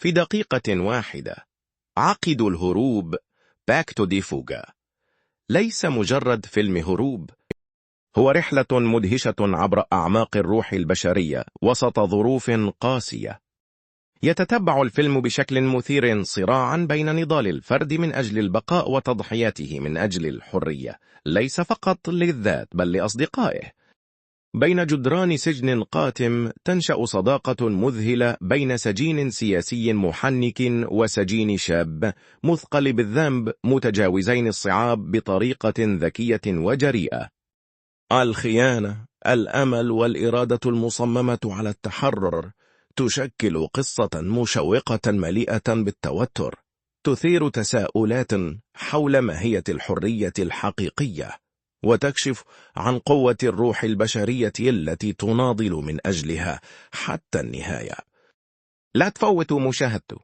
في دقيقة واحدة. عقد الهروب باكتو دي فوغا ليس مجرد فيلم هروب، هو رحلة مدهشة عبر أعماق الروح البشرية وسط ظروف قاسية. يتتبع الفيلم بشكل مثير صراعا بين نضال الفرد من أجل البقاء وتضحياته من أجل الحرية، ليس فقط للذات بل لأصدقائه. بين جدران سجن قاتم تنشأ صداقة مذهلة بين سجين سياسي محنك وسجين شاب مثقل بالذنب، متجاوزين الصعاب بطريقة ذكية وجريئة. الخيانة، الأمل والإرادة المصممة على التحرر تشكل قصة مشوقة مليئة بالتوتر، تثير تساؤلات حول ماهية الحرية الحقيقية، وتكشف عن قوة الروح البشرية التي تناضل من أجلها حتى النهاية. لا تفوتوا مشاهدته.